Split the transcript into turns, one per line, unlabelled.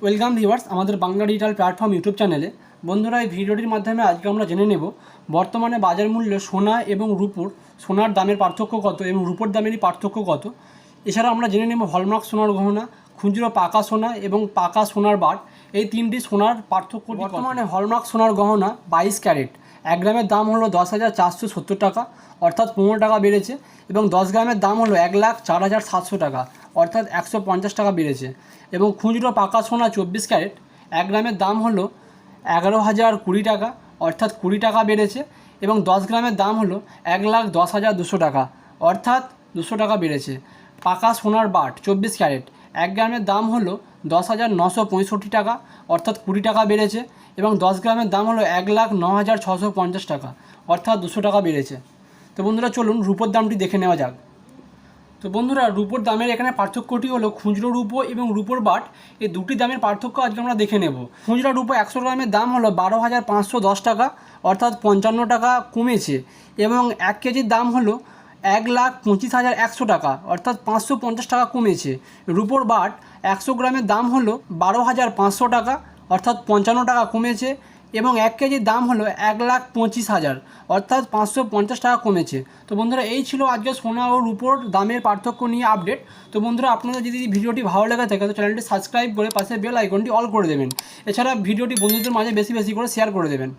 Welcome viewers আমাদের Bangla digital platform YouTube চ্যানেলে। বন্ধুরা, এই ভিডিওটির মাধ্যমে আজকে আমরা জেনে নেব বর্তমানে বাজার মূল্য সোনা এবং রূপোর সোনার দামের পার্থক্য কত এবং রূপোর দামেরই পার্থক্য কত। এছাড়া আমরা জেনে নেব হলমার্ক সোনার গহনা, খুচরো পাকা সোনা এবং পাকা সোনার বার, এই তিনটি সোনার পার্থক্য। বর্তমানে হলমার্ক সোনার গহনা 22 ক্যারেট 1 গ্রামের দাম হলো 10,470 টাকা, অর্থাৎ 15 টাকা বেড়েছে, এবং 10 গ্রামের দাম হলো 1,04,700 টাকা, অর্থাৎ 150 টাকা বেড়েছে। এবং খুচরো পাকা সোনা 24 ক্যারেট 1 গ্রামের দাম হলো 11,020 টাকা, অর্থাৎ 20 টাকা বেড়েছে, এবং 10 গ্রামের দাম হলো 1,10,200 টাকা, অর্থাৎ 200 টাকা বেড়েছে। পাকা সোনার বাট 24 ক্যারেট 1 গ্রামের দাম হলো 10,965 টাকা, অর্থাৎ 20 টাকা বেড়েছে, এবং 10 গ্রামের দাম হলো 1,09,650 টাকা, অর্থাৎ 200 টাকা বেড়েছে। তো বন্ধুরা, চলুন রূপোর দামটি দেখে নেওয়া যাক। তো বন্ধুরা, রূপোর দামের এখানে পার্থক্যটি হলো খুচরো রূপো এবং রূপোর বাট, এই দুটি দামের পার্থক্য আজকে আমরা দেখে নেব। খুচরো রূপো 100 গ্রামের দাম হলো 12,510 টাকা, অর্থাৎ 55 টাকা কমেছে, এবং 1 কেজির দাম হলো 1,25,100 টাকা, অর্থাৎ 550 টাকা কমেছে। রূপোর বাট 100 গ্রামের দাম হলো 12,500 টাকা, অর্থাৎ 55 টাকা কমেছে, এবং 1 কেজির দাম হলো 1,25,000, অর্থাৎ 550 টাকা কমেছে। তো বন্ধুরা, এই ছিল আজকে সোনা ও রূপোর দামের পার্থক্য নিয়ে আপডেট। তো বন্ধুরা, আপনাদের যদি ভিডিওটি ভালো লেগে থাকে তো চ্যানেলটি সাবস্ক্রাইব করে পাশে বেল আইকনটি অল করে দেবেন। এছাড়া ভিডিওটি বন্ধুদের মাঝে বেশি বেশি করে শেয়ার করে দেবেন।